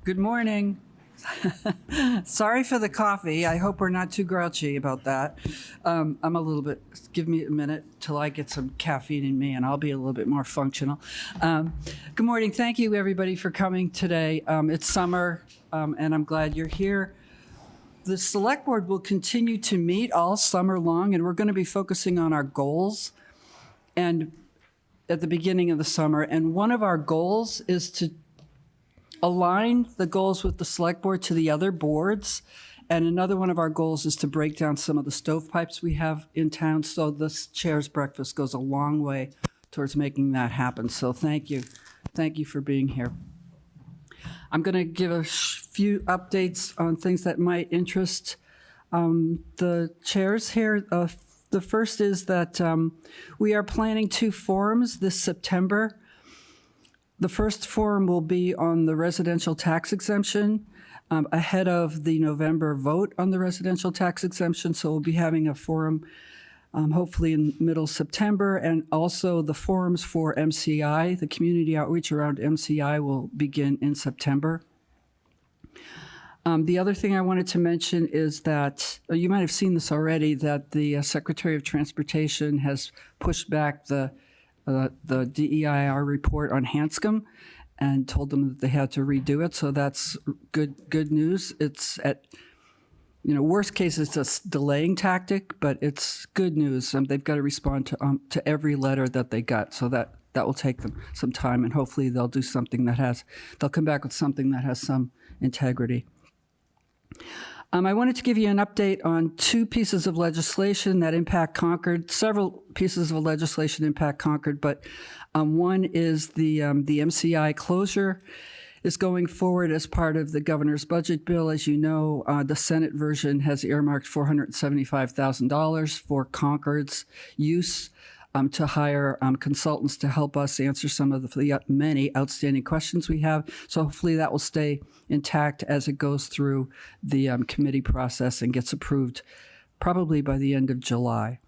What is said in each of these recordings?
Good morning. Sorry for the coffee. I hope we're not too grouchy about that. I'm a little bit, give me a minute till I get some caffeine in me and I'll be a little bit more functional. Good morning. Thank you, everybody, for coming today. It's summer and I'm glad you're here. The Select Board will continue to meet all summer long, and we're going to be focusing on our goals and at the beginning of the summer. And one of our goals is to align the goals with the Select Board to the other boards. And another one of our goals is to break down some of the stovepipes we have in town. So this chair's breakfast goes a long way towards making that happen. So thank you. Thank you for being here. I'm going to give a few updates on things that might interest the chairs here. The first is that we are planning 2 forums this September. The first forum will be on the residential tax exemption ahead of the November vote on the residential tax exemption. So we'll be having a forum hopefully in middle September, and also the forums for MCI, the community outreach around MCI, will begin in September. The other thing I wanted to mention is that, you might have seen this already, that the Secretary of Transportation has pushed back the DEIR report on Hanscom and told them that they had to redo it. So that's good news. It's at, worst case, it's a delaying tactic, but it's good news. They've got to respond to every letter that they got. So that will take them some time, and hopefully they'll do something they'll come back with something that has some integrity. I wanted to give you an update on 2 pieces of legislation that impact Concord. Several pieces of legislation impact Concord, but one is the MCI closure is going forward as part of the governor's budget bill. As you know, the Senate version has earmarked $475,000 for Concord's use to hire consultants to help us answer some of the many outstanding questions we have. So hopefully that will stay intact as it goes through the committee process and gets approved probably by the end of July.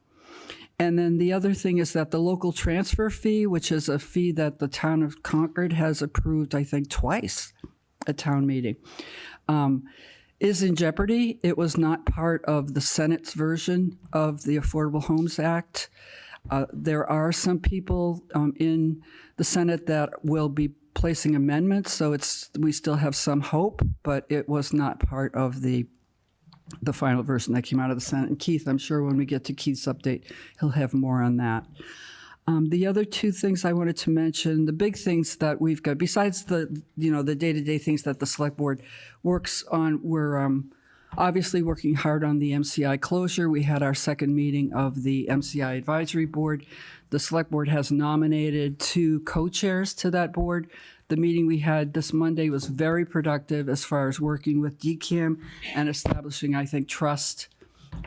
And then the other thing is that the local transfer fee, which is a fee that the town of Concord has approved, I think, twice at town meeting, is in jeopardy. It was not part of the Senate's version of the Affordable Homes Act. There are some people in the Senate that will be placing amendments, so we still have some hope, but it was not part of the final version that came out of the Senate. And Keith, I'm sure when we get to Keith's update, he'll have more on that. The other 2 things I wanted to mention, the big things that we've got, besides the day-to-day things that the Select Board works on, we're obviously working hard on the MCI closure. We had our second meeting of the MCI Advisory Board. The Select Board has nominated 2 co-chairs to that board. The meeting we had this Monday was very productive as far as working with DCAM and establishing, I think, trust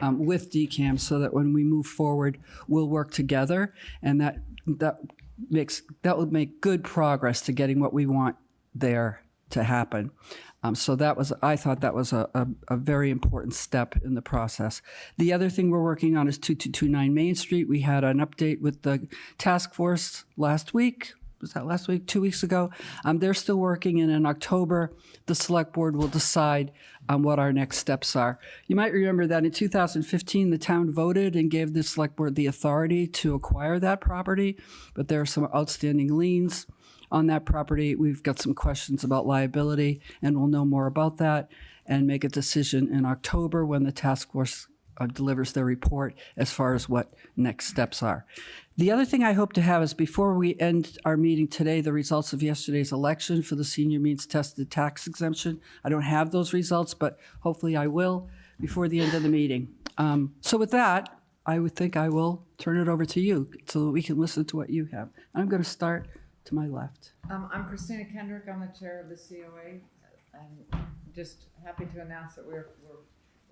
with DCAM so that when we move forward, we'll work together, and that would make good progress to getting what we want there to happen. So I thought that was a very important step in the process. The other thing we're working on is 2229 Main Street. We had an update with the task force last week. Was that last week? 2 weeks ago. They're still working, and in October, the Select Board will decide what our next steps are. You might remember that in 2015, the town voted and gave the Select Board the authority to acquire that property, but there are some outstanding liens on that property. We've got some questions about liability, and we'll know more about that and make a decision in October when the task force delivers their report as far as what next steps are. The other thing I hope to have is, before we end our meeting today, the results of yesterday's election for the senior means tested tax exemption. I don't have those results, but hopefully I will before the end of the meeting. So with that, I would think I will turn it over to you so that we can listen to what you have. I'm going to start to my left. I'm Christina Kendrick. I'm the chair of the COA, and just happy to announce that we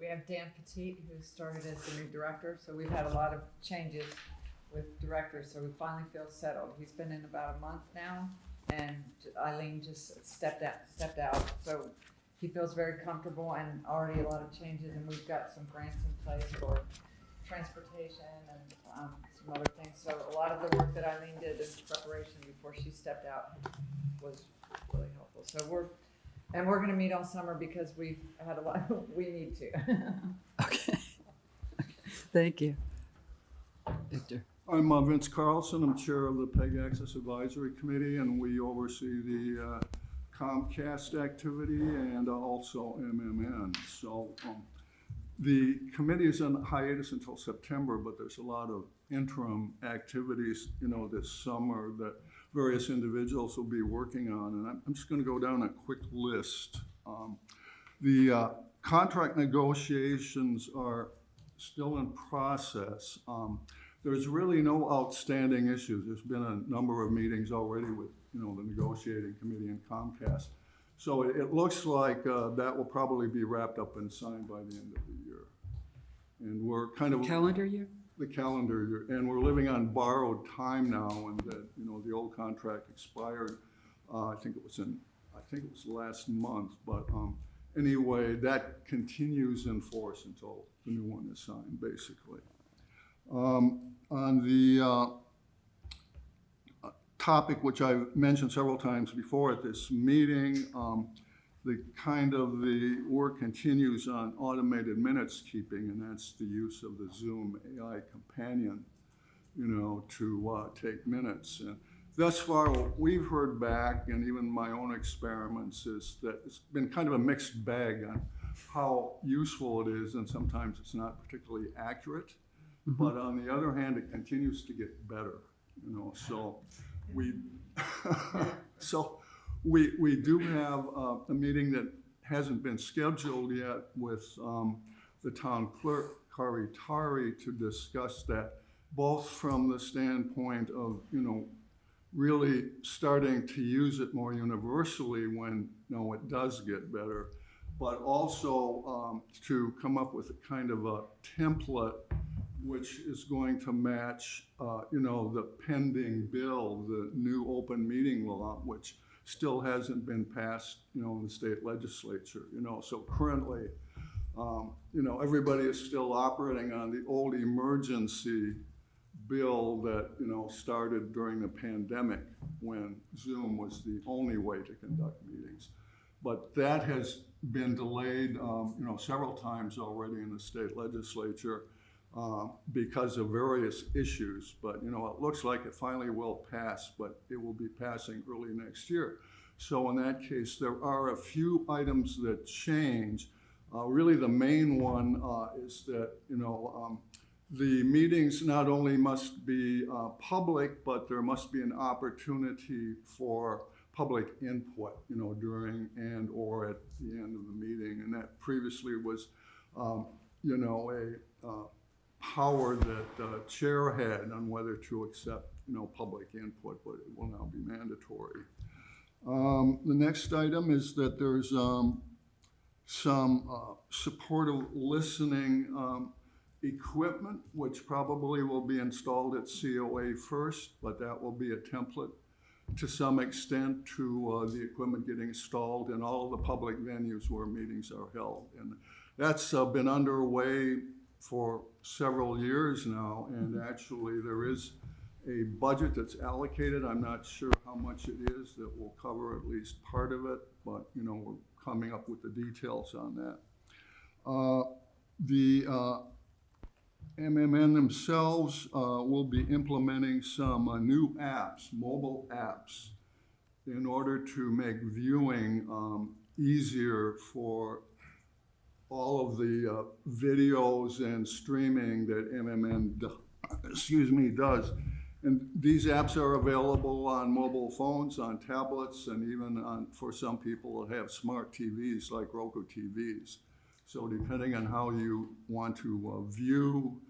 have Dan Petit, who started as the new director. So we've had a lot of changes with directors, so we finally feel settled. He's been in about a month now, and Eileen just stepped out. So he feels very comfortable, and already a lot of changes, and we've got some grants in place for transportation and some other things. So a lot of the work that Eileen did in preparation before she stepped out was really helpful. So And we're gonna meet all summer because we've had a lot, we need to. Okay. Thank you. Victor. I'm Vince Carlson. I'm chair of the PEG Access Advisory Committee, and we oversee the Comcast activity and also MMN. So the committee is on hiatus until September, but there's a lot of interim activities, this summer that various individuals will be working on, and I'm just going to go down a quick list. The contract negotiations are still in process. There's really no outstanding issues. There's been a number of meetings already with, the negotiating committee and Comcast. So it looks like that will probably be wrapped up and signed by the end of the year. And we're kind of Calendar year? the calendar year, and we're living on borrowed time now. And that, the old contract expired. I think it was last month. But anyway, that continues in force until the new one is signed, basically. On the topic which I've mentioned several times before at this meeting, the work continues on automated minutes keeping, and that's the use of the Zoom AI companion, to take minutes. And thus far, what we've heard back, and even my own experiments, is that it's been kind of a mixed bag on how useful it is, and sometimes it's not particularly accurate. Mm-hmm. But on the other hand, it continues to get better, so we we do have a meeting that hasn't been scheduled yet with the town clerk, Kari Tari, to discuss that, both from the standpoint of, really starting to use it more universally when, it does get better, but also to come up with a kind of a template which is going to match, the pending bill, the new open meeting law, which still hasn't been passed, in the state legislature, So currently, everybody is still operating on the old emergency bill that, started during the pandemic when Zoom was the only way to conduct meetings. But that has been delayed, several times already in the state legislature. Because of various issues, but it looks like it finally will pass, but it will be passing early next year. So in that case, there are a few items that change. Really the main one is that, the meetings not only must be public, but there must be an opportunity for public input, during and or at the end of the meeting. And that previously was, a power that the chair had on whether to accept, public input, but it will now be mandatory. The next item is that there's some supportive listening equipment, which probably will be installed at COA first, but that will be a template to some extent to the equipment getting installed in all the public venues where meetings are held. And that's been underway for several years now, and actually there is a budget that's allocated. I'm not sure how much it is that will cover at least part of it, but we're coming up with the details on that. The MMN themselves will be implementing some new apps, mobile apps, in order to make viewing easier for all of the videos and streaming that MMN does. And these apps are available on mobile phones, on tablets, and even for some people that have smart TVs like Roku TVs. So depending on how you want to view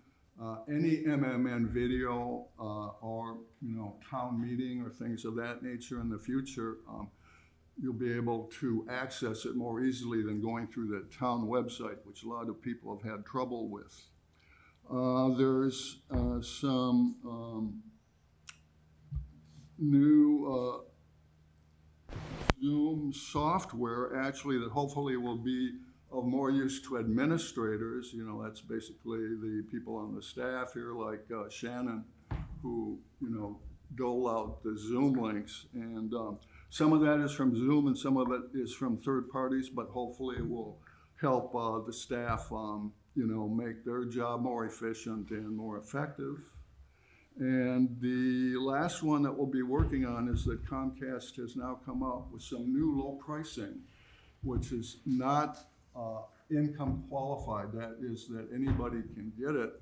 any MMN video or town meeting or things of that nature in the future, you'll be able to access it more easily than going through the town website, which a lot of people have had trouble with. There's some new Zoom software actually that hopefully will be of more use to administrators. That's basically the people on the staff here like Shannon who, dole out the Zoom links. And Some of that is from Zoom and some of it is from third parties, but hopefully it will help the staff, make their job more efficient and more effective. And the last one that we'll be working on is that Comcast has now come up with some new low pricing, which is not income qualified. That is that anybody can get it.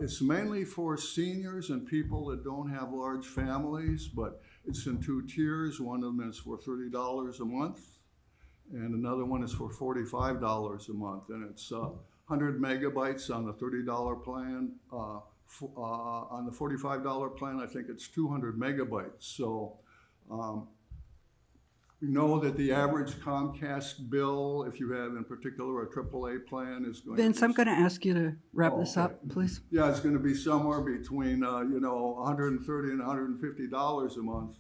It's mainly for seniors and people that don't have large families, but it's in 2 tiers. One of them is for $30 a month, and another one is for $45 a month. And it's 100 megabytes on the $30 plan. On the $45 plan, I think it's 200 megabytes. So we know that the average Comcast bill, if you have in particular a AAA plan, is going Vince, to be... I'm going to ask you to wrap this okay. up, please. Yeah, it's going to be somewhere between, $130 and $150 a month.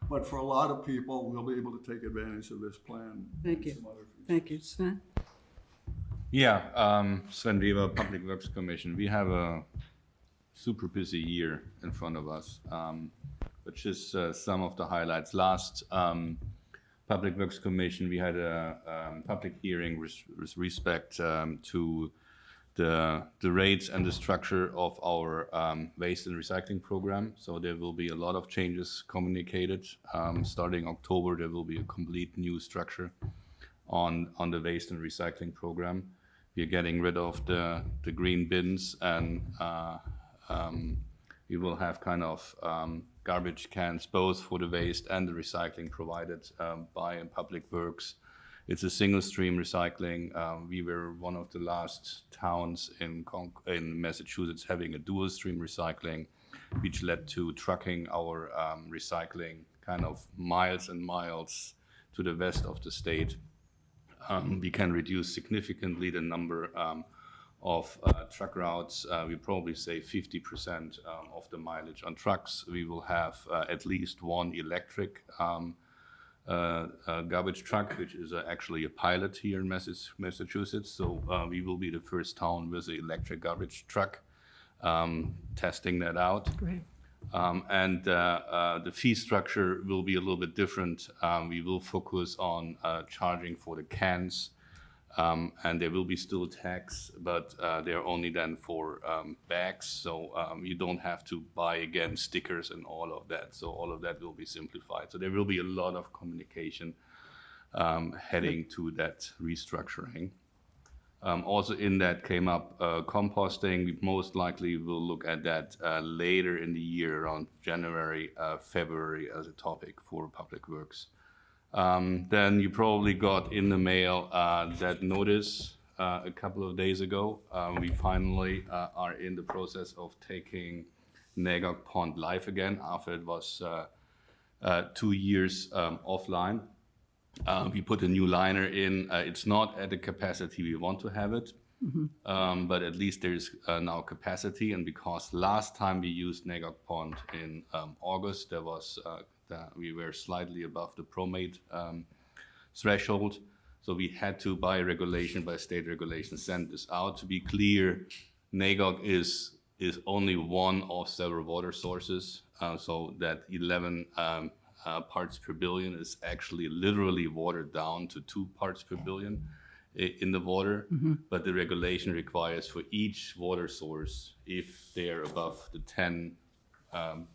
But for a lot of people, we'll be able to take advantage of this plan. Thank you. Some other features. Thank you. Sven? Yeah, Sven Weber, Public Works Commission. We have a super busy year in front of us, which is some of the highlights. Last Public Works Commission, we had a public hearing with respect to the rates and the structure of our waste and recycling program. So there will be a lot of changes communicated. Starting October, there will be a complete new structure on the waste and recycling program. We are getting rid of the green bins, and we will have kind of garbage cans both for the waste and the recycling provided by Public Works. It's a single stream recycling. We were one of the last towns in Massachusetts having a dual stream recycling, which led to trucking our recycling kind of miles and miles to the west of the state. We can reduce significantly the number of truck routes. We probably save 50% of the mileage on trucks. We will have at least one electric garbage truck, which is actually a pilot here in Massachusetts. So we will be the first town with an electric garbage truck, testing that out. Great. And the fee structure will be a little bit different. We will focus on charging for the cans, and there will be still tax, but they're only then for bags. So you don't have to buy again stickers and all of that. So all of that will be simplified. So there will be a lot of communication heading to that restructuring. Also in that came up composting. We most likely will look at that later in the year, around January, February, as a topic for Public Works. Then you probably got in the mail that notice a couple of days ago. We finally are in the process of taking Nagog Pond live again after it was 2 years offline. We put a new liner in. It's not at the capacity we want to have it, but at least there's now capacity. And because last time we used Nagog Pond in August, there was we were slightly above the PROMATE threshold. So we had to, by state regulation, send this out. To be clear, Nagog is only one of several water sources. So that 11 parts per billion is actually literally watered down to 2 parts per billion in the water. But the regulation requires for each water source, if they're above the 10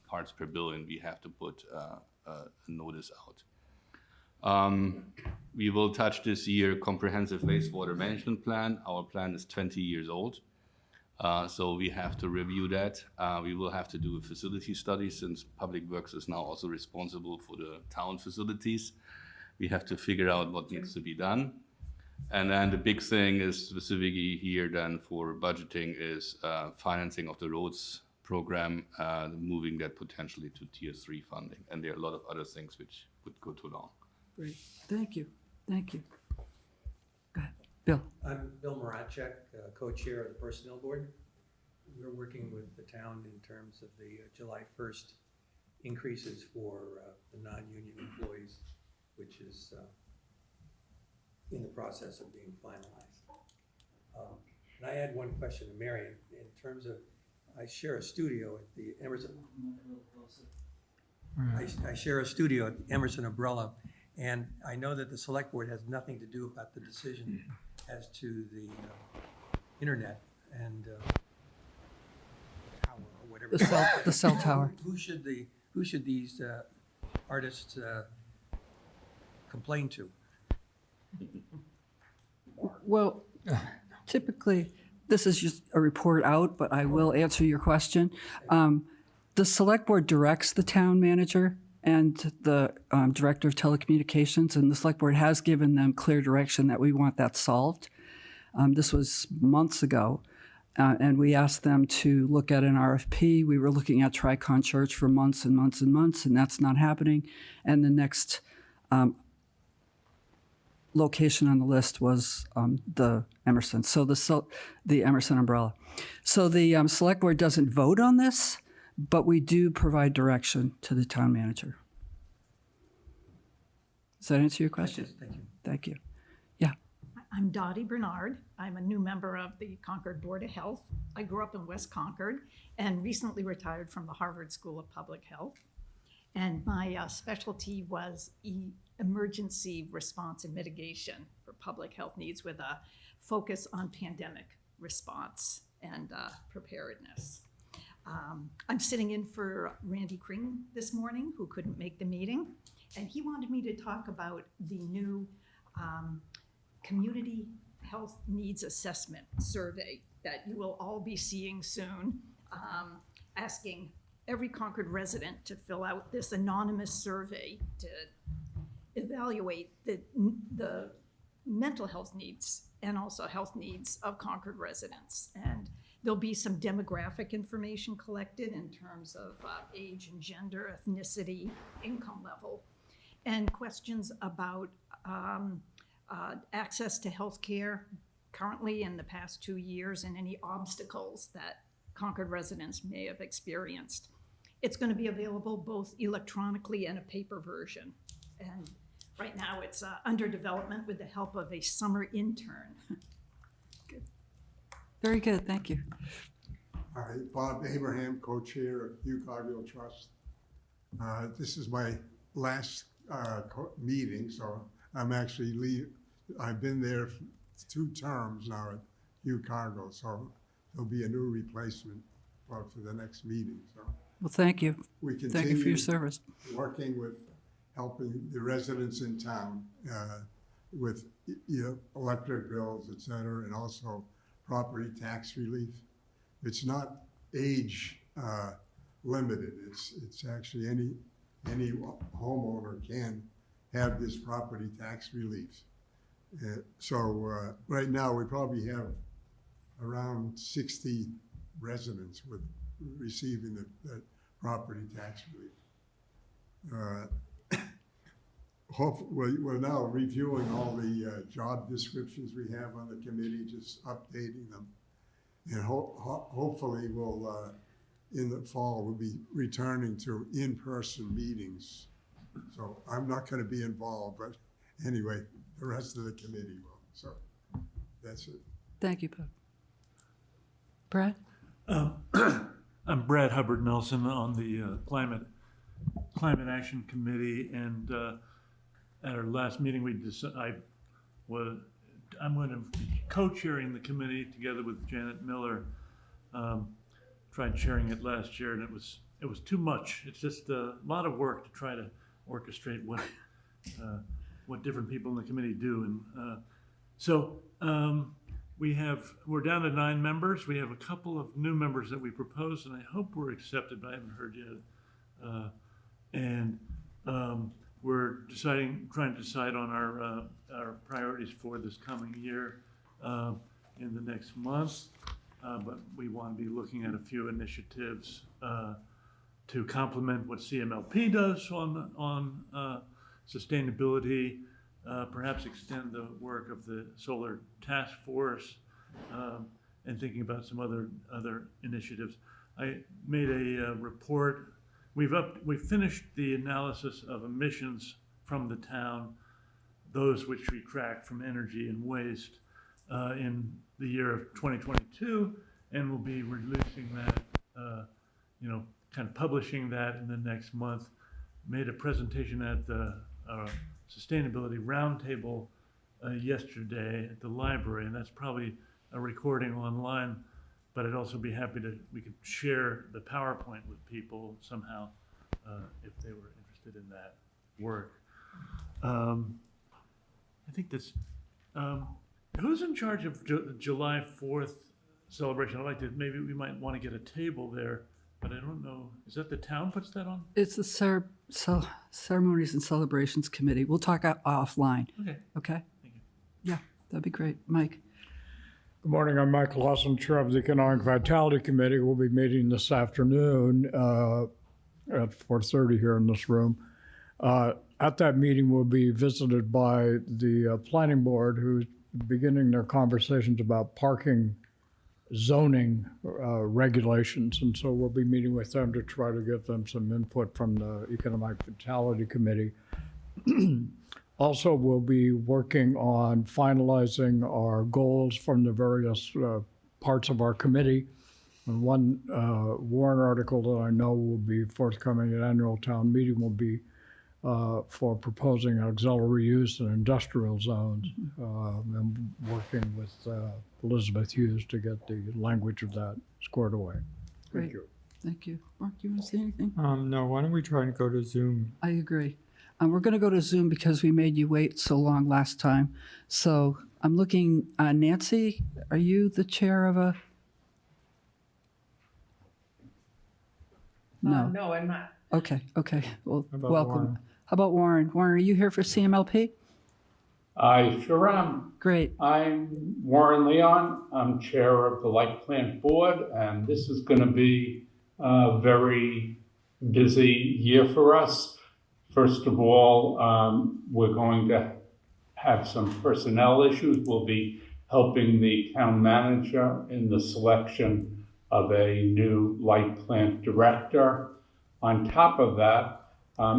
parts per billion, we have to put a notice out. We will touch this year comprehensive wastewater management plan. Our plan is 20 years old. So we have to review that. We will have to do a facility study since Public Works is now also responsible for the town facilities. We have to figure out what needs to be done. And then the big thing is specifically here then for budgeting is financing of the roads program, moving that potentially to tier 3 funding. And there are a lot of other things which would go too long. Great. Thank you. Thank you. Go ahead. Bill. I'm Bill Moravchek, co-chair of the Personnel Board. We're working with the town in terms of the July 1st increases for the non-union employees, which is in the process of being finalized. And I had one question to Mary in terms of, I share a studio at the Emerson. I share a studio at Emerson Umbrella, and I know that the select board has nothing to do about the decision as to the internet and tower or whatever. The cell tower. Who should these artists complain to? Well, typically, this is just a report out, but I will answer your question. The select board directs the town manager and the director of telecommunications, and the select board has given them clear direction that we want that solved. This was months ago, and we asked them to look at an RFP. We were looking at Tricon Church for months and months and months, and that's not happening. And the next location on the list was the Emerson, so the Emerson Umbrella. So the select board doesn't vote on this, but we do provide direction to the town manager. Does that answer your question? Thank you. Thank you. Yeah. I'm Dottie Bernard. I'm a new member of the Concord Board of Health. I grew up in West Concord and recently retired from the Harvard School of Public Health. And my specialty was emergency response and mitigation for public health needs with a focus on pandemic response and preparedness. I'm sitting in for Randy Kring this morning, who couldn't make the meeting, and he wanted me to talk about the new community health needs assessment survey that you will all be seeing soon, asking every Concord resident to fill out this anonymous survey to evaluate the mental health needs and also health needs of Concord residents. And there'll be some demographic information collected in terms of age and gender, ethnicity, income level, and questions about access to health care currently in the past 2 years and any obstacles that Concord residents may have experienced. It's going to be available both electronically and a paper version. And right now it's under development with the help of a summer intern. Very good. Thank you. Hi, Bob Abraham, co-chair of UConn Trust. This is my last meeting, so I'm actually I've been there 2 terms now at UConn, so there'll be a new replacement for the next meeting. So Well, thank you. we Thank you for your continue service. working with helping the residents in town with electric bills, et cetera, and also property tax relief. It's not age limited. It's actually any homeowner can have this property tax relief. So right now we probably have around 60 residents with receiving the property tax relief. We're now reviewing all the job descriptions we have on the committee, just updating them. And hopefully we'll, in the fall, we'll be returning to in-person meetings. So I'm not going to be involved, but anyway, the rest of the committee will. So that's it. Thank you, Bob. Brad? I'm Brad Hubbard Nelson on the Climate Action Committee, and at our last meeting, I'm going to be co-chairing the committee together with Janet Miller. Tried chairing it last year, and it was too much. It's just a lot of work to try to orchestrate what different people in the committee do, and so. We're down to 9 members. We have a couple of new members that we proposed, and I hope we're accepted, but I haven't heard yet. We're trying to decide on our priorities for this coming year in the next month. But we want to be looking at a few initiatives to complement what CMLP does on sustainability. Perhaps extend the work of the Solar Task Force and thinking about some other initiatives. I made a report. We've finished the analysis of emissions from the town, those which we track from energy and waste in the year of 2022, and we'll be releasing that, kind of publishing that in the next month. made a presentation at the Sustainability Roundtable yesterday at the library, and that's probably a recording online, but I'd also be happy we could share the PowerPoint with people somehow if they were interested in that work. I think that's, who's in charge of July 4th celebration? I'd like to, maybe we might want to get a table there, but I don't know. Is that the town puts that on? It's the Ceremonies and Celebrations Committee. We'll talk offline. Okay, Okay? thank you. Yeah, that'd be great. Mike? Good morning, I'm Michael Lawson, Chair of the Economic Vitality Committee. We'll be meeting this afternoon at 4:30 here in this room. At that meeting, we'll be visited by the Planning Board, who's beginning their conversations about parking zoning regulations. And so we'll be meeting with them to try to get them some input from the Economic Vitality Committee. Also, we'll be working on finalizing our goals from the various parts of our committee. And one warrant article that I know will be forthcoming at annual town meeting will be for proposing auxiliary use in industrial zones. And working with Elizabeth Hughes to get the language of that squared away. Great. Thank you. Thank you. Mark, do you want to say anything? No, why don't we try and go to Zoom? I agree. We're going to go to Zoom because we made you wait so long last time. So I'm looking, Nancy, are you the chair of a? No. No, I'm not. Okay. Well, How about welcome. Warren? How about Warren? Warren, are you here for CMLP? I sure am. Great. I'm Warren Leon. I'm chair of the Light Plant Board, and this is going to be a very busy year for us. First of all, we're going to have some personnel issues. We'll be helping the town manager in the selection of a new light plant director. On top of that,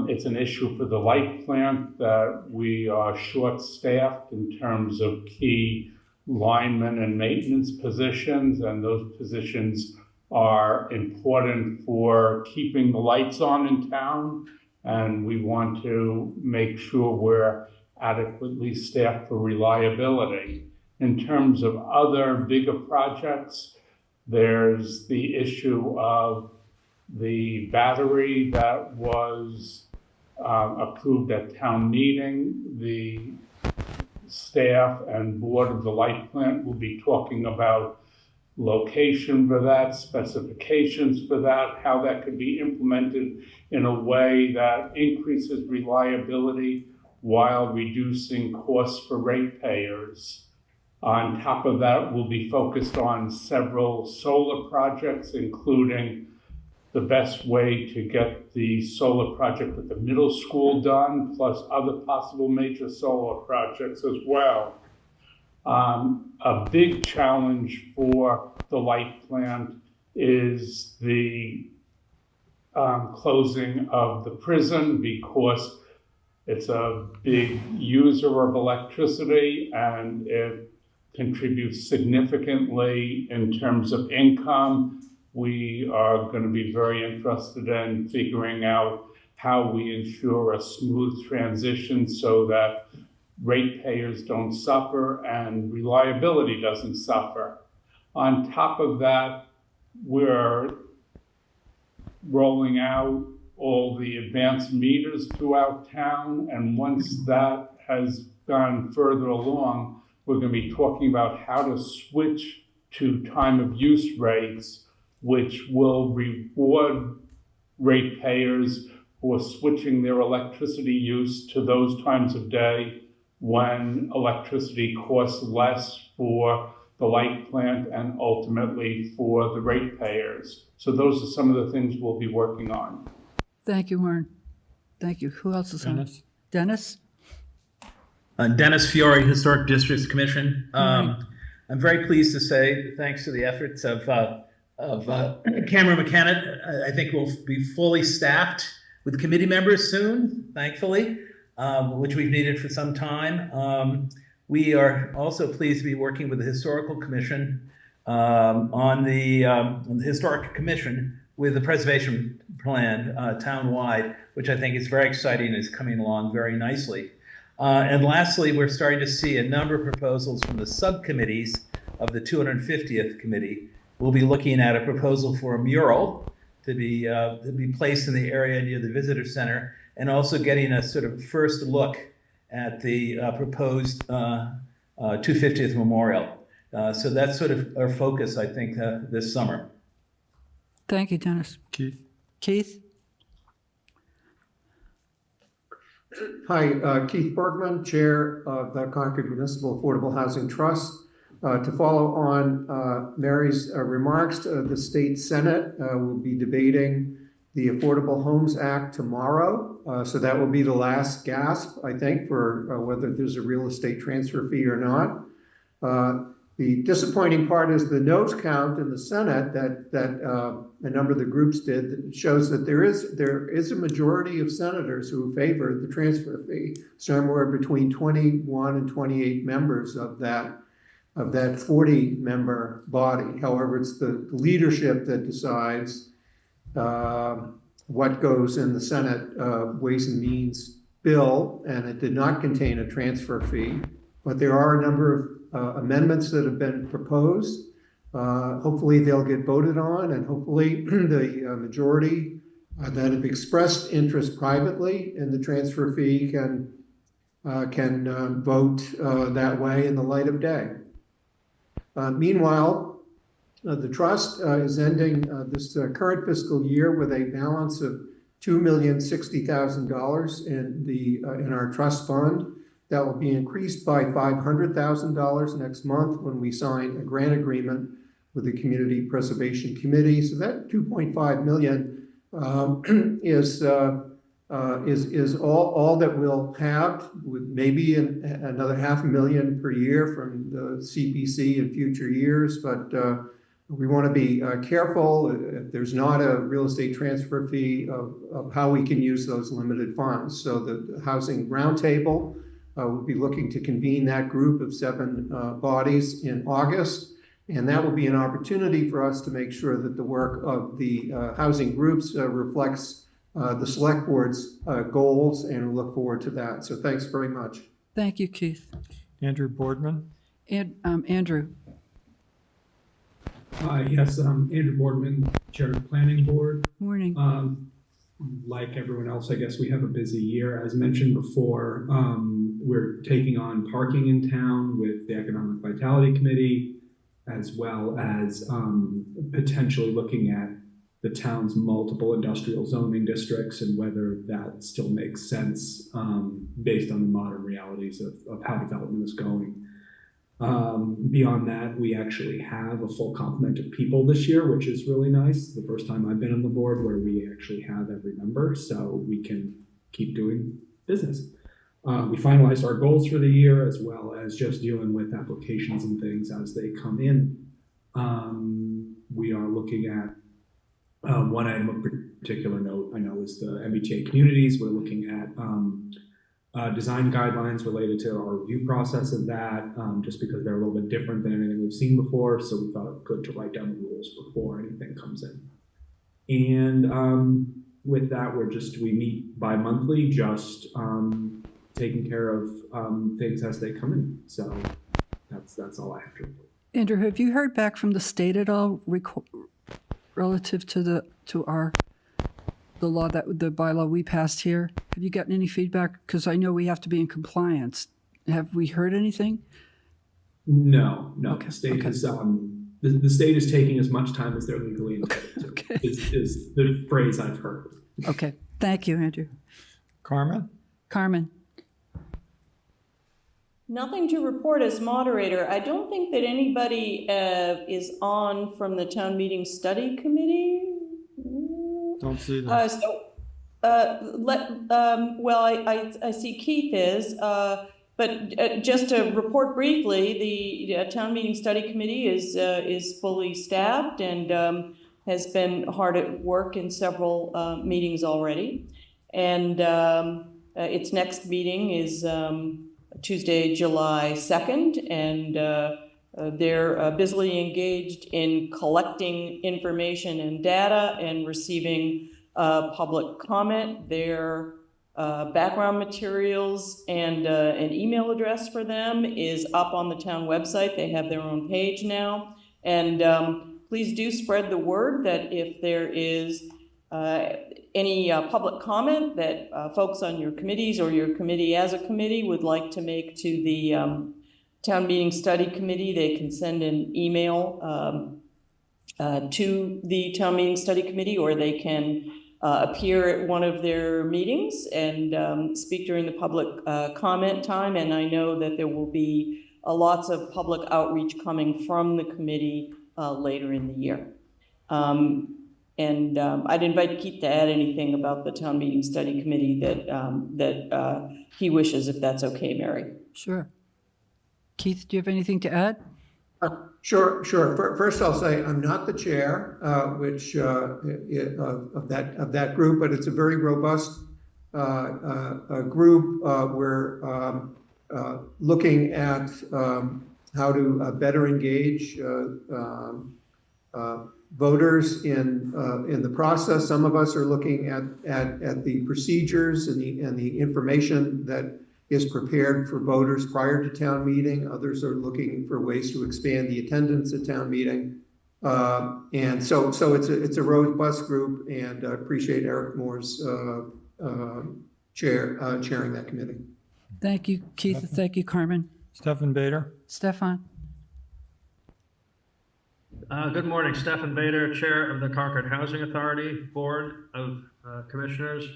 it's an issue for the light plant that we are short-staffed in terms of key linemen and maintenance positions, and those positions are important for keeping the lights on in town, and we want to make sure we're adequately staffed for reliability. In terms of other bigger projects, there's the issue of the battery that was approved at town meeting. The staff and board of the light plant will be talking about location for that, specifications for that, how that could be implemented in a way that increases reliability while reducing costs for ratepayers. On top of that, we'll be focused on several solar projects, including the best way to get the solar project at the middle school done, plus other possible major solar projects as well. A big challenge for the light plant is the closing of the prison, because it's a big user of electricity and it contributes significantly in terms of income. We are going to be very interested in figuring out how we ensure a smooth transition so that ratepayers don't suffer and reliability doesn't suffer. On top of that, we're rolling out all the advanced meters throughout town, and once that has gone further along, we're going to be talking about how to switch to time of use rates, which will reward ratepayers who are switching their electricity use to those times of day when electricity costs less for the light plant and ultimately for the ratepayers. So those are some of the things we'll be working on. Thank you, Warren. Thank you. Who else is on? Dennis? Dennis? Dennis Fiore, Historic Districts Commission. Right. I'm very pleased to say, thanks to the efforts of Cameron McKenna, I think we'll be fully staffed with committee members soon, thankfully, which we've needed for some time. We are also pleased to be working with the Historical Commission on the Historic Commission with the Preservation plan town-wide, which I think is very exciting and is coming along very nicely. And lastly, we're starting to see a number of proposals from the subcommittees of the 250th committee. We'll be looking at a proposal for a mural to be placed in the area near the visitor center, and also getting a sort of first look at the proposed 250th memorial. So that's sort of our focus, I think, this summer. Thank you, Dennis. Keith? Keith? Hi, Keith Bergman, Chair of the Concord Municipal Affordable Housing Trust. To follow on Mary's remarks, the State Senate will be debating the Affordable Homes Act tomorrow. So that will be the last gasp, I think, for whether there's a real estate transfer fee or not. The disappointing part is the noes count in the Senate that a number of the groups did that shows that there is a majority of senators who favor the transfer fee, somewhere between 21 and 28 members of that 40-member body. However, it's the leadership that decides what goes in the Senate Ways and Means bill, and it did not contain a transfer fee, but there are a number of amendments that have been proposed. Hopefully they'll get voted on, and hopefully the majority that have expressed interest privately in the transfer fee can vote that way in the light of day. Meanwhile, the trust is ending this current fiscal year with a balance of $2,060,000 in our trust fund. That will be increased by $500,000 next month when we sign a grant agreement with the Community Preservation Committee. So that $2.5 million is all that we'll have, with maybe another $500,000 per year from the CPC in future years. But we want to be careful, if there's not a real estate transfer fee, of how we can use those limited funds. So the Housing Roundtable will be looking to convene that group of 7 bodies in August. And that will be an opportunity for us to make sure that the work of the housing groups reflects the select board's goals, and we look forward to that. So thanks very much. Thank you, Keith. Andrew Boardman? And Andrew? Yes, Andrew Boardman, Chair of the Planning Board. Morning. Like everyone else, I guess we have a busy year. As mentioned before, we're taking on parking in town with the Economic Vitality Committee, as well as potentially looking at the town's multiple industrial zoning districts and whether that still makes sense based on the modern realities of how development is going. Beyond that, we actually have a full complement of people this year, which is really nice. The first time I've been on the board where we actually have every member, so we can keep doing business. We finalized our goals for the year, as well as just dealing with applications and things as they come in. We are looking at one item of particular note, I know, is the MBTA communities. We're looking at design guidelines related to our review process of that, just because they're a little bit different than anything we've seen before. So we thought it good to write down the rules before anything comes in. And with that, we meet bi-monthly, just taking care of things as they come in. So that's all I have to report. Andrew, have you heard back from the state at all relative to the bylaw we passed here? Have you gotten any feedback? Because I know we have to be in compliance. Have we heard anything? No. Okay. The state is the state is taking as much time as they're legally entitled to. Okay. Is the phrase I've heard. Okay. Thank you, Andrew. Carmen? Carmen. Nothing to report as moderator. I don't think that anybody is on from the town meeting study committee. Don't see them. I see Keith is, but just to report briefly, the town meeting study committee is fully staffed and has been hard at work in several meetings already. And its next meeting is Tuesday, July 2nd, and they're busily engaged in collecting information and data and receiving public comment. Their background materials and an email address for them is up on the town website. They have their own page now. And please do spread the word that if there is any public comment that folks on your committees or your committee as a committee would like to make to the Town Meeting Study Committee, they can send an email to the Town Meeting Study Committee, or they can appear at one of their meetings and speak during the public comment time. And I know that there will be lots of public outreach coming from the committee later in the year. I'd invite Keith to add anything about the Town Meeting Study Committee that he wishes, if that's okay, Mary. Sure. Keith, do you have anything to add? Sure. First, I'll say I'm not the chair, which of that group, but it's a very robust group. We're looking at how to better engage voters in the process. Some of us are looking at the procedures and the information that is prepared for voters prior to town meeting. Others are looking for ways to expand the attendance at town meeting. And so it's a robust group, and I appreciate Eric Moore's chairing that committee. Thank you, Keith. Thank you, Carmen. Stefan Bader. Stefan? Good morning, Stefan Bader, Chair of the Concord Housing Authority Board of Commissioners.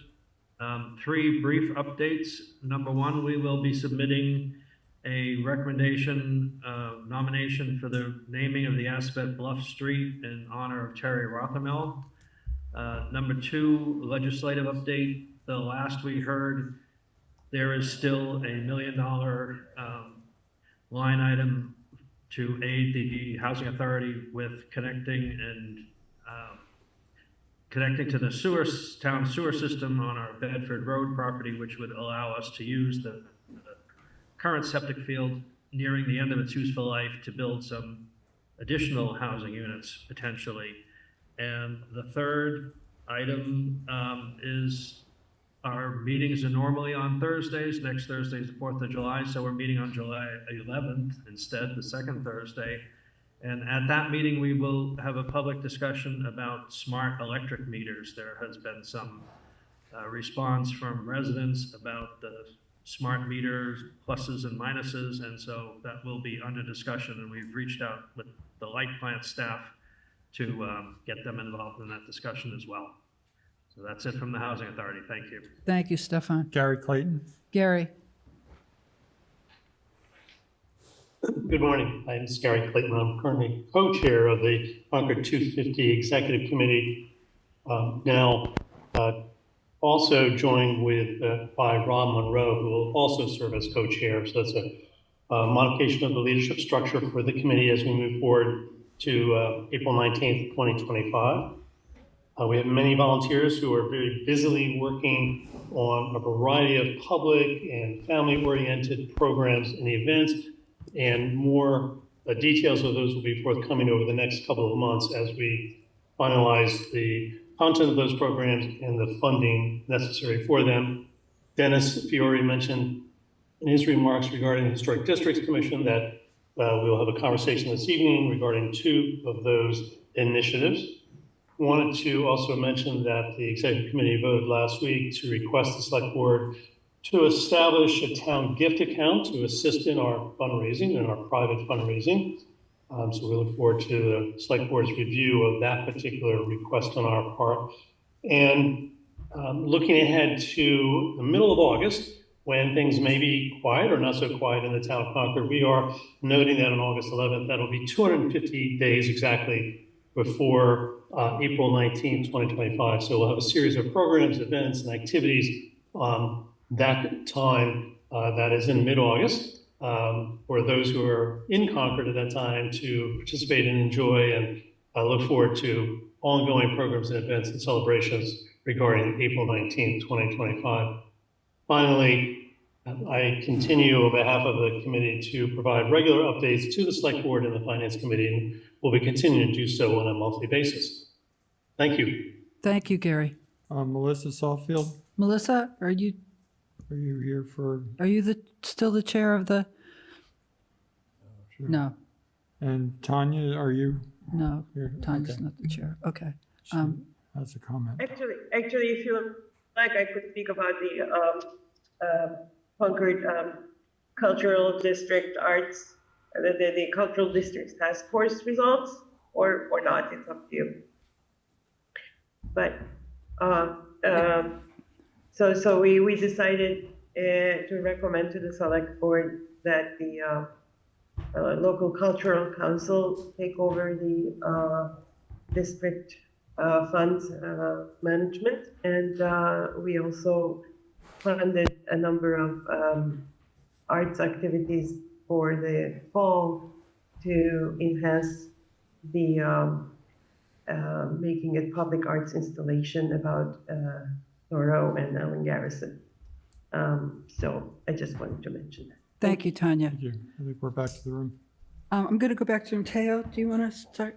3 brief updates. Number 1, we will be submitting a recommendation nomination for the naming of the Aspet Bluff Street in honor of Terry Rothermel. Number 2, legislative update. The last we heard, there is still a $1 million line item to aid the Housing Authority with connecting to the town sewer system on our Bedford Road property, which would allow us to use the current septic field nearing the end of its useful life to build some additional housing units potentially. And the third item is our meetings are normally on Thursdays. Next Thursday is the 4th of July, so we're meeting on July 11th instead, the second Thursday. And at that meeting, we will have a public discussion about smart electric meters. There has been some response from residents about the smart meters, pluses and minuses, and so that will be under discussion. And we've reached out with the light plant staff to get them involved in that discussion as well. So that's it from the Housing Authority. Thank you. Thank you, Stefan. Gary Clayton. Gary? Good morning. I'm Gary Clayton. I'm currently co-chair of the Concord 250 Executive Committee. Also joined by Rob Monroe, who will also serve as co-chair. So that's a modification of the leadership structure for the committee as we move forward to April 19th, 2025. We have many volunteers who are very busily working on a variety of public and family-oriented programs and events, and more details of those will be forthcoming over the next couple of months as we finalize the content of those programs and the funding necessary for them. Dennis Fiore mentioned in his remarks regarding the Historic Districts Commission that we'll have a conversation this evening regarding 2 of those initiatives. Wanted to also mention that the Executive Committee voted last week to request the Select Board to establish a town gift account to assist in our fundraising and our private fundraising. So we look forward to the Select Board's review of that particular request on our part. And looking ahead to the middle of August, when things may be quiet or not so quiet in the town of Concord, we are noting that on August 11th, that'll be 250 days exactly before April 19th, 2025. So we'll have a series of programs, events, and activities that time, that is in mid-August, for those who are in Concord at that time to participate and enjoy, and look forward to ongoing programs and events and celebrations regarding April 19th, 2025. Finally, I continue on behalf of the committee to provide regular updates to the Select Board and the Finance Committee, and we'll be continuing to do so on a monthly basis. Thank you. Thank you, Gary. Melissa Sawfield, Melissa, are you here for? still the chair of the? Sure. No, And Tanya, are you no, here? Tanya's Okay. not the chair. Okay. That's a comment. Actually, if you like, I could speak about the Concord Cultural District Arts, the Cultural Districts Task Force results, or not. It's up to you. But so we decided to recommend to the select board that the local cultural council take over the district funds management, and we also funded a number of arts activities for the fall to enhance the making it public arts installation about Thoreau and Ellen Garrison. So I just wanted to mention that. Thank you, Tanya. Thank you. I think we're back to the room. I'm going to go back to Mateo. Do you want to start?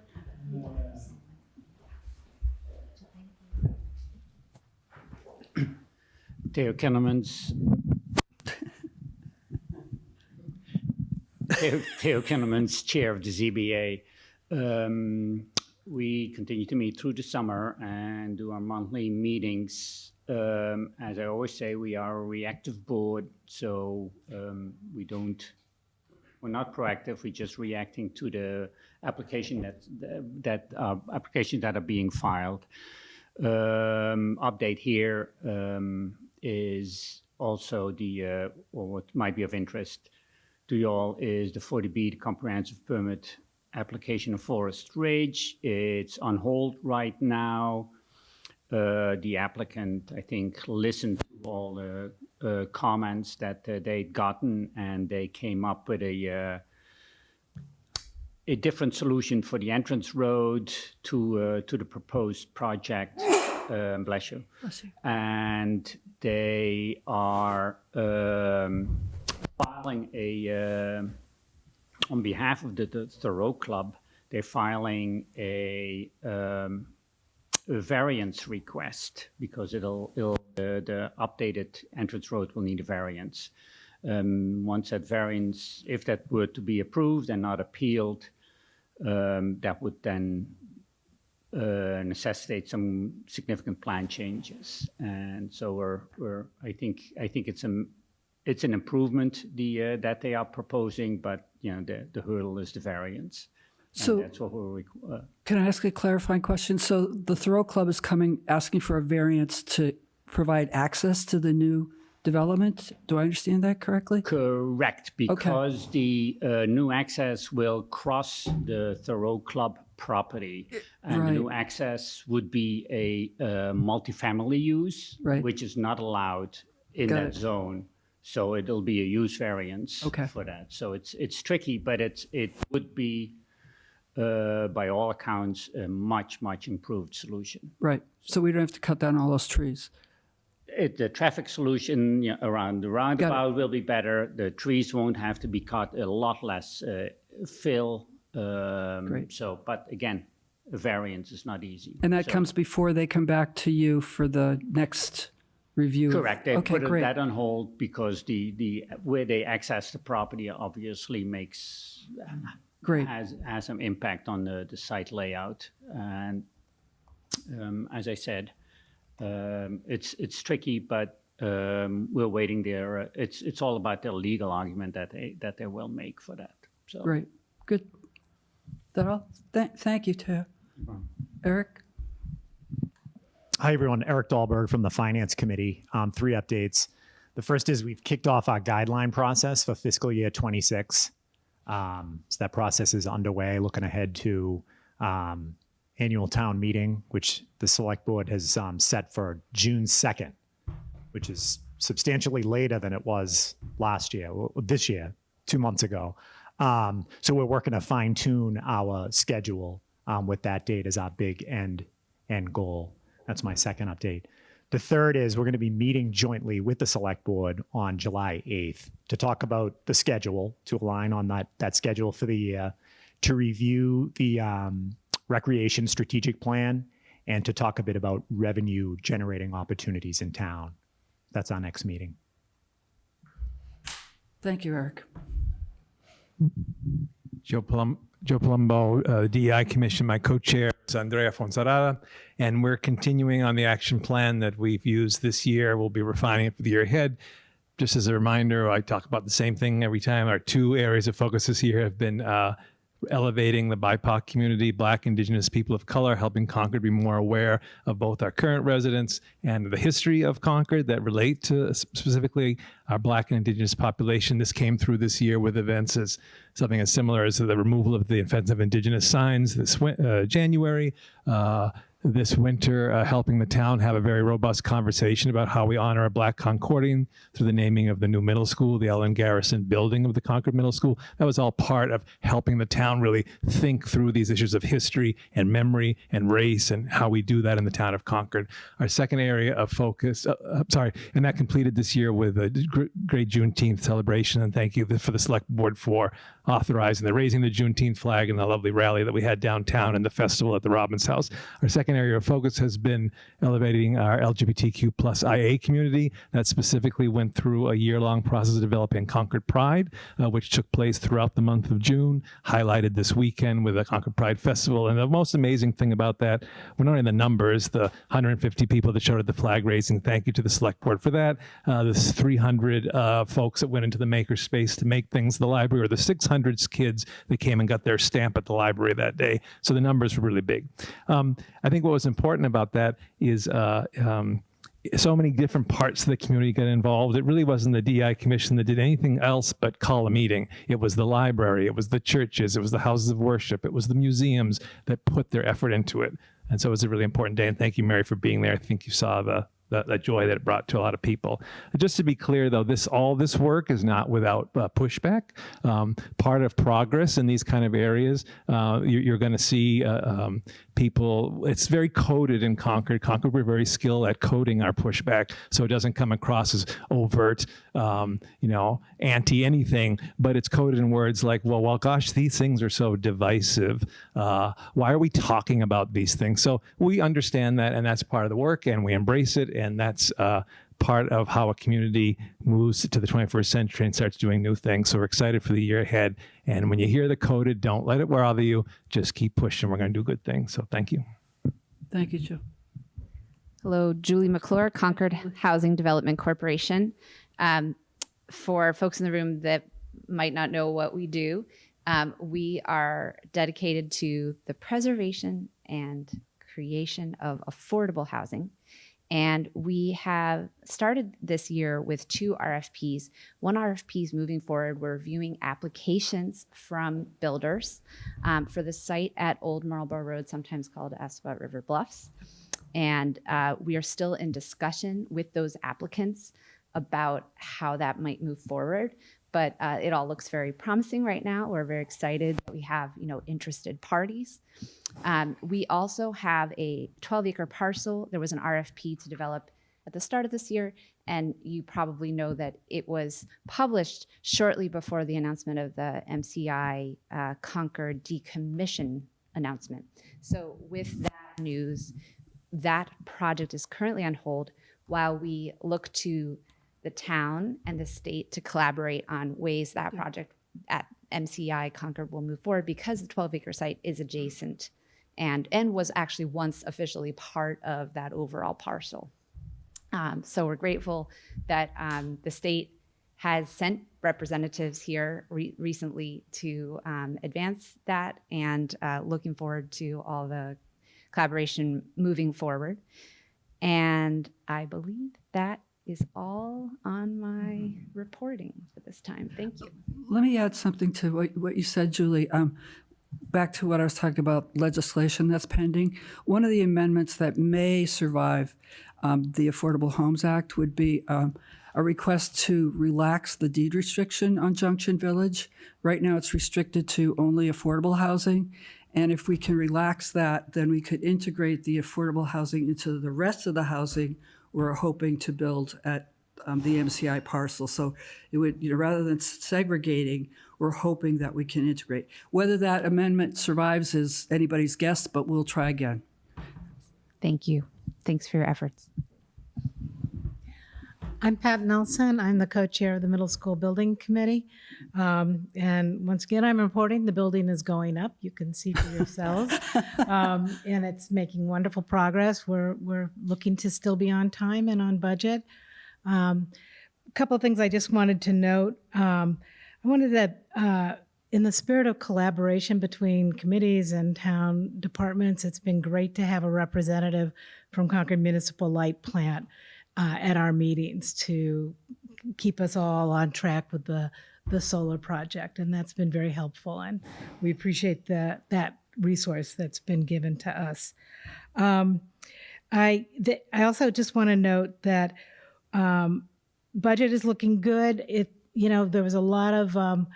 Theo Kinnemans. Theo Kinnemans, chair of the ZBA. We continue to meet through the summer and do our monthly meetings. As I always say, we are a reactive board, so we're not proactive. We're just reacting to the applications that are being filed. Update here is also or what might be of interest to you all is the 40B, the comprehensive permit application of Forest Ridge. It's on hold right now. The applicant, I think, listened to all the comments that they'd gotten, and they came up with a different solution for the entrance road to the proposed project. Bless you. Bless you. And they are filing on behalf of the Thoreau Club, they're filing a variance request because the updated entrance road will need a variance. Once that variance, if that were to be approved and not appealed, that would then necessitate some significant plan changes. And so I think it's an improvement that they are proposing, but the hurdle is the variance. So that's what we're can I ask a clarifying question? So the Thoreau Club is asking for a variance to provide access to the new development. Do I understand that correctly? Correct, because the new access will cross the Thoreau Club property, and the new access would be a multifamily use, which is not allowed in that zone. So it'll be a use variance for that. So it's tricky, but it would be, by all accounts, a much improved solution. Right. So we don't have to cut down all those trees. The traffic solution around the roundabout will be better. The trees won't have to be cut. A lot less fill. So, but again, a variance is not easy. And that comes before they come back to you for the next review. Correct. They put that on hold because the where they access the property obviously makes has some impact on the site layout. And as I said, it's tricky, but we're waiting there. It's all about the legal argument that they will make for that. So great, good. That all? Thank you, Tara. Eric. Hi, everyone. Eric Dahlberg from the Finance Committee. 3 updates. The first is we've kicked off our guideline process for fiscal year 26. So that process is underway, looking ahead to annual town meeting, which the select board has set for June 2nd, which is substantially later than it was last year, this year, 2 months ago. So we're working to fine tune our schedule with that date as our big end goal. That's my second update. The third is we're going to be meeting jointly with the select board on July 8th to talk about the schedule, to align on that schedule for the year, to review the recreation strategic plan and to talk a bit about revenue generating opportunities in town. That's our next meeting. Thank you, Eric. Joe Palumbo, DEI Commission. My co-chair is Andrea Fonserrada, and we're continuing on the action plan that we've used this year. We'll be refining it for the year ahead. Just as a reminder, I talk about the same thing every time. Our two areas of focus this year have been elevating the BIPOC community, Black, Indigenous, people of color, helping Concord be more aware of both our current residents and the history of Concord that relate to specifically our Black and Indigenous population. This came through this year with events as something as similar as the removal of the offensive Indigenous signs this January. This winter, helping the town have a very robust conversation about how we honor a Black Concordian through the naming of the new middle school, the Ellen Garrison building of the Concord Middle School. That was all part of helping the town really think through these issues of history and memory and race and how we do that in the town of Concord. Our second area of focus, and that completed this year with a great Juneteenth celebration. And thank you for the Select Board for authorizing the raising the Juneteenth flag and the lovely rally that we had downtown and the festival at the Robbins House. Our second area of focus has been elevating our LGBTQ plus IA community. That specifically went through a year-long process of developing Concord Pride, which took place throughout the month of June, highlighted this weekend with the Concord Pride Festival. And the most amazing thing about that were not only the numbers, the 150 people that showed at the flag raising, thank you to the Select Board for that, the 300 folks that went into the makerspace to make things the library, or the 600 kids that came and got their stamp at the library that day. So the numbers were really big. I think what was important about that is so many different parts of the community got involved. It really wasn't the DI Commission that did anything else but call a meeting. It was the library, it was the churches, it was the houses of worship, it was the museums that put their effort into it. And so it was a really important day. And thank you, Mary, for being there. I think you saw the joy that it brought to a lot of people. Just to be clear, though, all this work is not without pushback. Part of progress in these kind of areas, you're going to see people. It's very coded in Concord. Concord, we're very skilled at coding our pushback, so it doesn't come across as overt, anti anything. But it's coded in words like, well, gosh, these things are so divisive. Why are we talking about these things? So we understand that, and that's part of the work, and we embrace it. And that's part of how a community moves to the 21st century and starts doing new things. So we're excited for the year ahead. And when you hear the coded, don't let it bother you. Just keep pushing. We're going to do good things. So thank you. Thank you, Joe. Hello, Julie McClure, Concord Housing Development Corporation. For folks in the room that might not know what we do, we are dedicated to the preservation and creation of affordable housing. And we have started this year with 2 RFPs. One RFP is moving forward. We're reviewing applications from builders for the site at Old Marlborough Road, sometimes called Ascot River Bluffs. And we are still in discussion with those applicants about how that might move forward. But it all looks very promising right now. We're very excited that we have, interested parties. We also have a 12-acre parcel. There was an RFP to develop at the start of this year, and you probably know that it was published shortly before the announcement of the MCI Concord decommission announcement. So with that news, that project is currently on hold while we look to the town and the state to collaborate on ways that project at MCI Concord will move forward, because the 12-acre site is adjacent and was actually once officially part of that overall parcel. So we're grateful that the state has sent representatives here recently to advance that, and looking forward to all the collaboration moving forward. And I believe that is all on my reporting for this time. Thank you. Let me add something to what you said, Julie. Back to what I was talking about, legislation that's pending. One of the amendments that may survive the Affordable Homes Act would be a request to relax the deed restriction on Junction Village. Right now it's restricted to only affordable housing. And if we can relax that, then we could integrate the affordable housing into the rest of the housing we're hoping to build at the MCI parcel. So it would, rather than segregating, we're hoping that we can integrate. Whether that amendment survives is anybody's guess, but we'll try again. Thank you. Thanks for your efforts. I'm Pat Nelson. I'm the co-chair of the Middle School Building Committee. And once again, I'm reporting the building is going up. You can see for yourselves. And it's making wonderful progress. We're looking to still be on time and on budget. A couple of things I just wanted to note. I wanted that in the spirit of collaboration between committees and town departments, it's been great to have a representative from Concord Municipal Light Plant at our meetings to keep us all on track with the solar project, and that's been very helpful, and we appreciate that resource that's been given to us. I also just want to note that budget is looking good. There was a lot of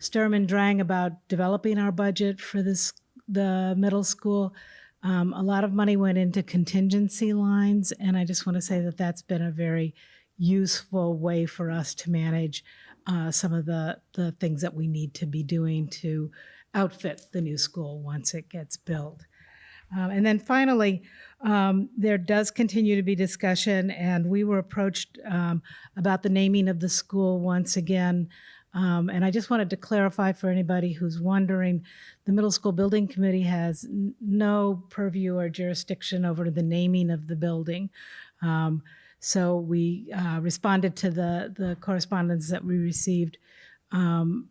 sturm and drang about developing our budget for the middle school. A lot of money went into contingency lines, and I just want to say that that's been a very useful way for us to manage some of the things that we need to be doing to outfit the new school once it gets built. And then finally, there does continue to be discussion, and we were approached about the naming of the school once again. And I just wanted to clarify for anybody who's wondering, the Middle School Building Committee has no purview or jurisdiction over the naming of the building. So we responded to the correspondence that we received and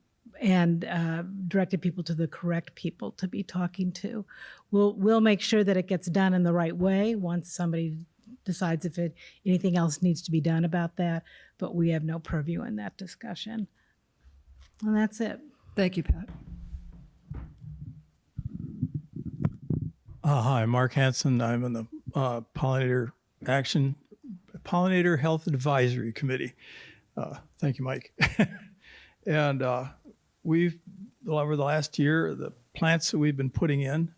directed people to the correct people to be talking to. We'll make sure that it gets done in the right way once somebody decides if anything else needs to be done about that, but we have no purview in that discussion. And that's it. Thank you, Pat. Hi, Mark Hansen. I'm in the Pollinator Health Advisory Committee. Thank you, Mike. And we've, over the last year, the plants that we've been putting in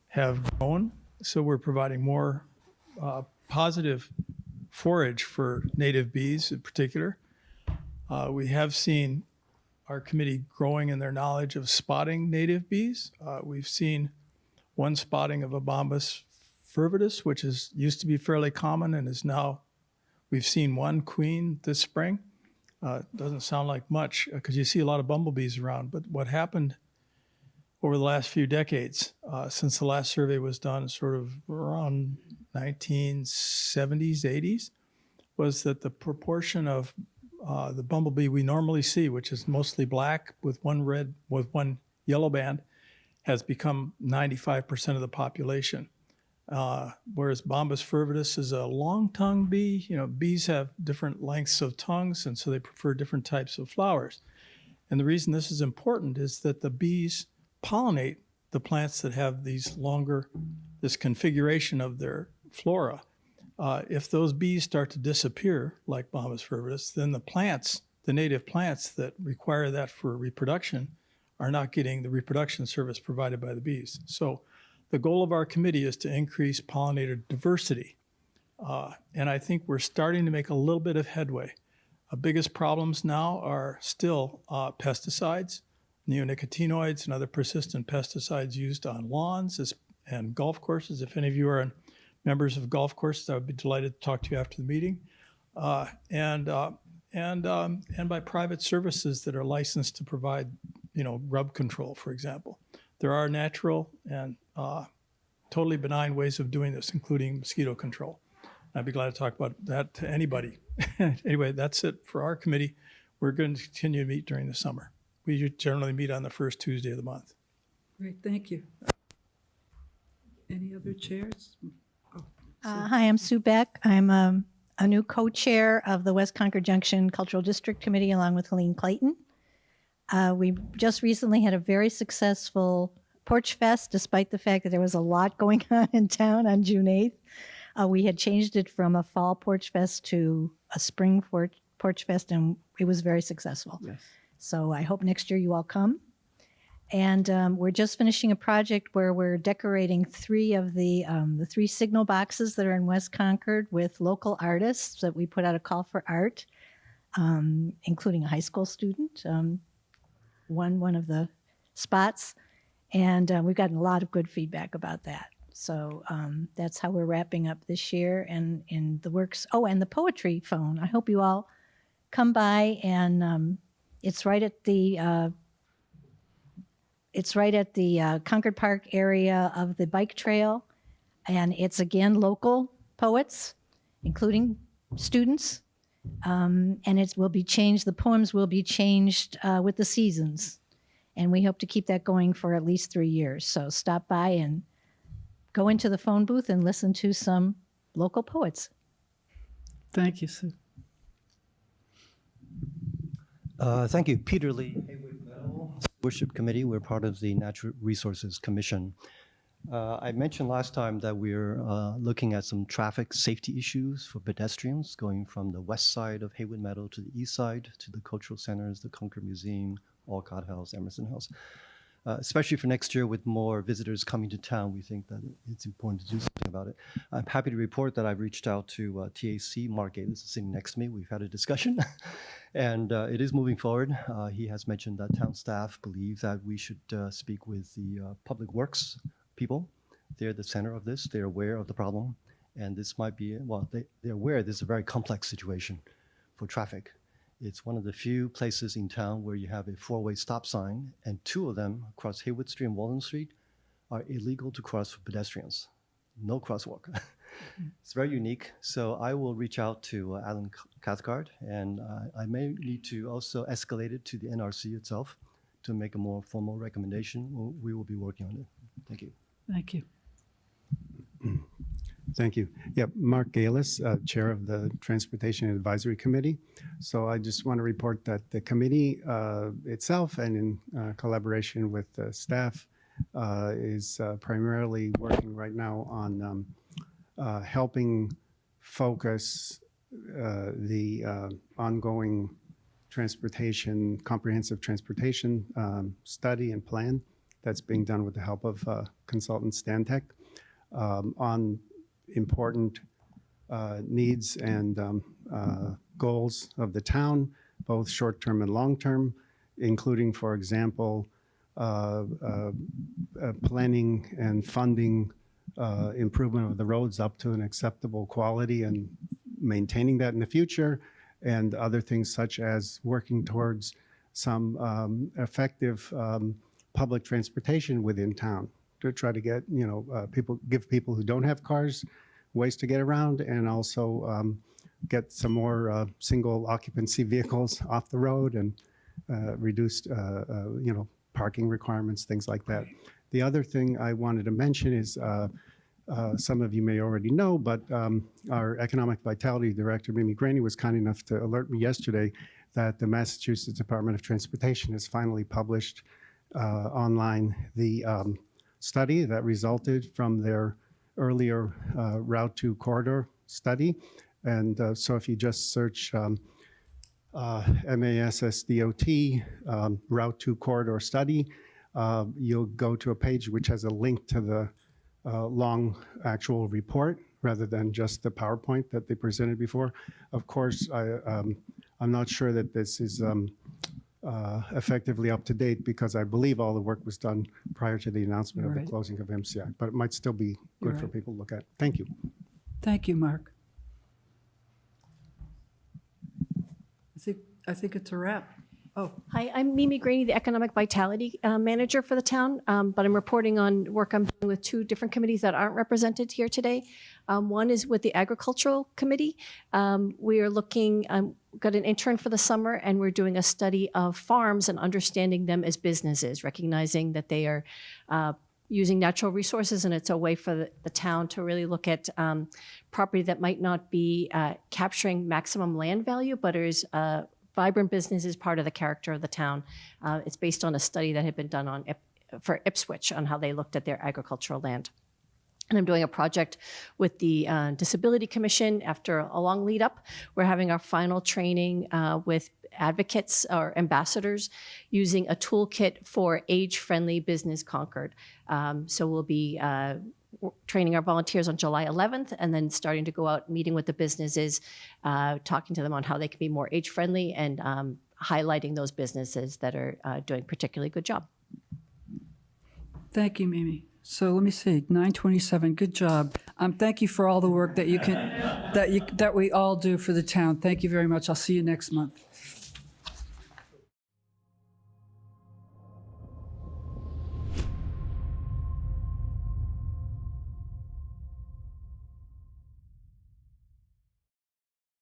have grown. So we're providing more positive forage for native bees in particular. We have seen our committee growing in their knowledge of spotting native bees. We've seen one spotting of a Bombus fervidus, which used to be fairly common and is now, we've seen one queen this spring. Doesn't sound like much because you see a lot of bumblebees around, but what happened over the last few decades, since the last survey was done sort of around 1970s, 80s, was that the proportion of the bumblebee we normally see, which is mostly black with one yellow band, has become 95% of the population. Whereas Bombus fervidus is a long-tongued bee. Bees have different lengths of tongues, and so they prefer different types of flowers. And the reason this is important is that the bees pollinate the plants that have this configuration of their flora. If those bees start to disappear, like Bombus fervidus, then the native plants that require that for reproduction are not getting the reproduction service provided by the bees. So the goal of our committee is to increase pollinator diversity. And I think we're starting to make a little bit of headway. Our biggest problems now are still pesticides, neonicotinoids, and other persistent pesticides used on lawns and golf courses. If any of you are members of golf courses, I would be delighted to talk to you after the meeting. And by private services that are licensed to provide, rub control, for example. There are natural and totally benign ways of doing this, including mosquito control. I'd be glad to talk about that to anybody. Anyway, that's it for our committee. We're going to continue to meet during the summer. We generally meet on the first Tuesday of the month. Great, thank you. Any other chairs? Hi, I'm Sue Beck. I'm a new co-chair of the West Concord Junction Cultural District Committee along with Helene Clayton. We just recently had a very successful Porch Fest, despite the fact that there was a lot going on in town on June 8th. We had changed it from a fall Porch Fest to a spring Porch Fest, and it was very successful. Yes. So I hope next year you all come. And we're just finishing a project where we're decorating 3 of the 3 signal boxes that are in West Concord with local artists that we put out a call for art, including a high school student, one of the spots. And we've gotten a lot of good feedback about that. So that's how we're wrapping up this year and in the works. Oh, and the poetry phone. I hope you all come by, and it's right at the Concord Park area of the bike trail, and it's again local poets, including students, and it will be changed. The poems will be changed with the seasons, and we hope to keep that going for at least 3 years. So stop by and go into the phone booth and listen to some local poets. Thank you, Sue. Thank you. Peter Lee, Haywood Meadow Worship Committee. We're part of the Natural Resources Commission. I mentioned last time that we're looking at some traffic safety issues for pedestrians going from the west side of Haywood Meadow to the east side, to the cultural centers, the Concord Museum, Alcott House, Emerson House. Especially for next year with more visitors coming to town, we think that it's important to do something about it. I'm happy to report that I've reached out to TAC. Mark Galis is sitting next to me. We've had a discussion, and it is moving forward. He has mentioned that town staff believe that we should speak with the public works people. They're the center of this. They're aware of the problem, and this might be, well, they're aware this is a very complex situation for traffic. It's one of the few places in town where you have a four-way stop sign, and 2 of them across Haywood Street and Walden Street are illegal to cross for pedestrians. No crosswalk. It's very unique. So I will reach out to Alan Cathcart, and I may need to also escalate it to the NRC itself to make a more formal recommendation. We will be working on it. Thank you. Thank you. Thank you. Yeah, Mark Galis, Chair of the Transportation Advisory Committee. So I just want to report that the committee itself, and in collaboration with the staff, is primarily working right now on helping focus the ongoing comprehensive transportation study and plan that's being done with the help of consultant Stantec on important needs and goals of the town, both short-term and long-term, including, for example, planning and funding improvement of the roads up to an acceptable quality and maintaining that in the future, and other things such as working towards some effective public transportation within town to try to get, give people who don't have cars ways to get around, and also get some more single occupancy vehicles off the road, and reduced, parking requirements, things like that. The other thing I wanted to mention is, some of you may already know, but our Economic Vitality Director, Mimi Graney, was kind enough to alert me yesterday that the Massachusetts Department of Transportation has finally published online the study that resulted from their earlier Route 2 corridor study. And so if you just search MASSDOT Route 2 corridor study, you'll go to a page which has a link to the long actual report rather than just the PowerPoint that they presented before. Of course, I'm not sure that this is effectively up to date, because I believe all the work was done prior to the announcement of the closing of MCI, but it might still be good for people to look at. Thank you. Thank you, Mark. I think it's a wrap. Oh. Hi, I'm Mimi Graney, the Economic Vitality Manager for the town, but I'm reporting on work I'm doing with 2 different committees that aren't represented here today. One is with the Agricultural Committee. We are looking, got an intern for the summer, and we're doing a study of farms and understanding them as businesses, recognizing that they are using natural resources, and it's a way for the town to really look at property that might not be capturing maximum land value, but is vibrant business is part of the character of the town. It's based on a study that had been done for Ipswich on how they looked at their agricultural land. And I'm doing a project with the Disability Commission after a long lead up. We're having our final training with advocates or ambassadors using a toolkit for age-friendly business Concord. So we'll be training our volunteers on July 11th, and then starting to go out meeting with the businesses, talking to them on how they can be more age-friendly, and highlighting those businesses that are doing a particularly good job. Thank you, Mimi. So let me see, 9:27. Good job. Thank you for all the work that we all do for the town. Thank you very much. I'll see you next month.